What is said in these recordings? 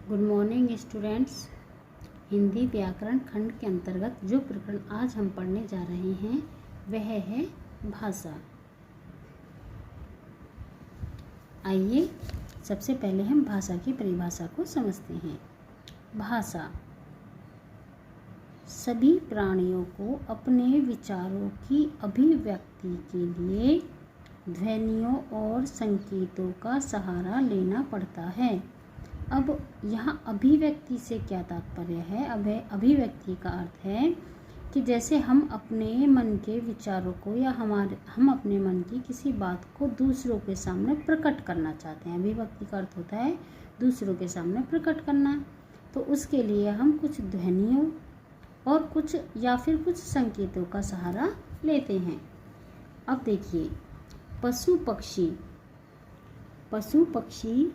Good morning students. Hindi व्याकरण खंड के अंतर्गत जो प्रकरण आज हम पढ़ने जा रहे हैं वह है भाषा। आइए सबसे पहले हम भाषा की परिभाषा को समझते हैं। भाषा सभी प्राणियों को अपने विचारों की अभिव्यक्ति के लिए ध्वनियों और संकेतों का सहारा लेना पड़ता है। अब यहाँ अभिव्यक्ति से क्या तात्पर्य है? अब अभिव्यक्ति का अर्थ है कि जैसे हम अपने मन के विचारों को या हम अपने मन की किसी बात को दूसरों के सामने प्रकट करना चाहते हैं। अभिव्यक्ति का अर्थ होता है दूसरों के सामने प्रकट करना। तो उसके लिए हम कुछ ध्वनियों और कुछ संकेतों का सहारा लेते हैं। अब देखिए, पशु पक्षी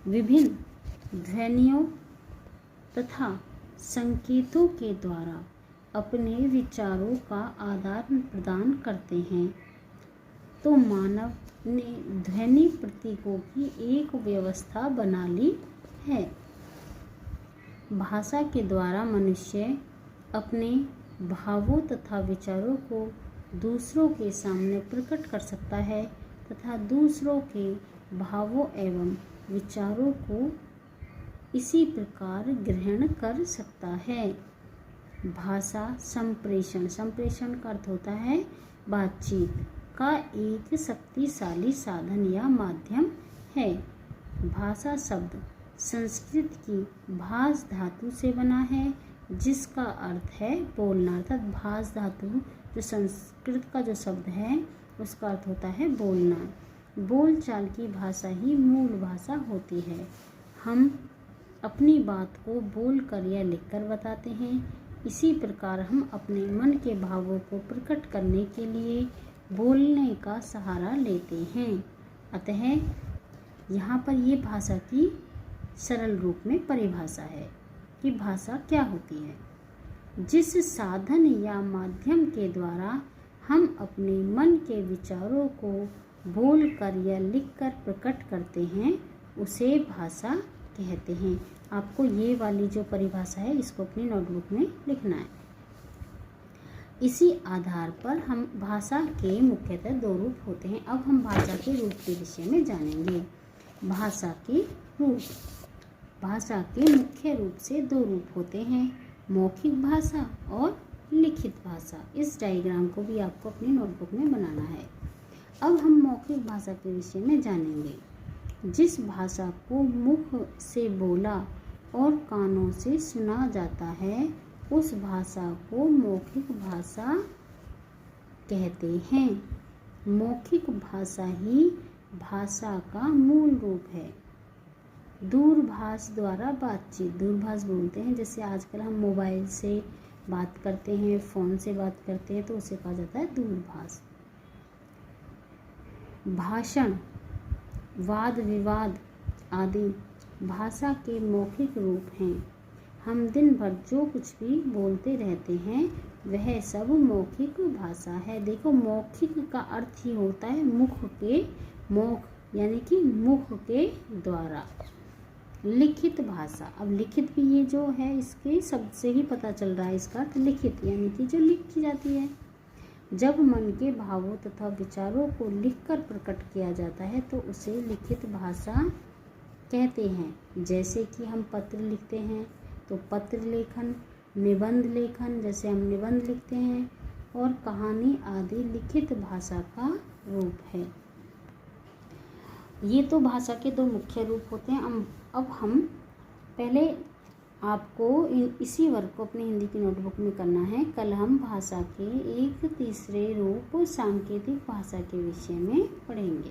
विभिन्न ध्वनियों तथा संकेतों के द्वारा अपने विचारों का आदान प्रदान करते हैं। तो मानव ने ध्वनि प्रतीकों की एक व्यवस्था बना ली है। भाषा के द्वारा मनुष्य अपने भावों तथा विचारों को दूसरों के सामने प्रकट कर सकता है तथा दूसरों के भावों एवं विचारों को इसी प्रकार ग्रहण कर सकता है। भाषा संप्रेषण का अर्थ होता है बातचीत का एक शक्तिशाली साधन या माध्यम है। भाषा शब्द संस्कृत की भाष धातु से बना है जिसका अर्थ है बोलना। अर्थात भाष धातु जो संस्कृत का जो शब्द है उसका अर्थ होता है बोलना। बोलचाल की भाषा ही मूल भाषा होती है। हम अपनी बात को बोलकर या लिखकर बताते हैं। इसी प्रकार हम अपने मन के भावों को प्रकट करने के लिए बोलने का सहारा लेते हैं। अतः यहाँ पर ये भाषा की सरल रूप में परिभाषा है कि भाषा क्या होती है। जिस साधन या माध्यम के द्वारा हम अपने मन के विचारों को बोलकर या लिखकर प्रकट करते हैं उसे भाषा कहते हैं। आपको ये वाली जो परिभाषा है इसको अपनी नोटबुक में लिखना है। इसी आधार पर हम भाषा के मुख्यतः दो रूप होते हैं। अब हम भाषा के रूप के विषय में जानेंगे। भाषा के रूप, भाषा के मुख्य रूप से दो रूप होते हैं, मौखिक भाषा और लिखित भाषा। इस डायग्राम को भी आपको अपनी नोटबुक में बनाना है। अब हम मौखिक भाषा के विषय में जानेंगे। जिस भाषा को मुख से बोला और कानों से सुना जाता है उस भाषा को मौखिक भाषा कहते हैं। मौखिक भाषा ही भाषा का मूल रूप है। दूरभाष द्वारा बातचीत, दूरभाष बोलते हैं। जैसे आजकल हम मोबाइल से बात करते हैं, फ़ोन से बात करते हैं तो उसे कहा जाता है दूरभाष। भाषण, वाद विवाद आदि भाषा के मौखिक रूप हैं। हम दिन भर जो कुछ भी बोलते रहते हैं वह सब मौखिक भाषा है। देखो, मौखिक का अर्थ ही होता है मुख के, मौख यानी कि मुख के द्वारा। लिखित भाषा, अब लिखित भी ये जो है इसके शब्द से ही पता चल रहा है इसका अर्थ लिखित यानी कि जो लिखी जाती है। जब मन के भावों तथा विचारों को लिखकर प्रकट किया जाता है तो उसे लिखित भाषा कहते हैं। जैसे कि हम पत्र लिखते हैं तो पत्र लेखन, निबंध लेखन जैसे हम निबंध लिखते हैं और कहानी आदि लिखित भाषा का रूप है। ये तो भाषा के दो मुख्य रूप होते हैं। अब हम पहले आपको इसी वर्क को अपनी हिंदी की नोटबुक में करना है। कल हम भाषा के एक तीसरे रूप सांकेतिक भाषा के विषय में पढ़ेंगे।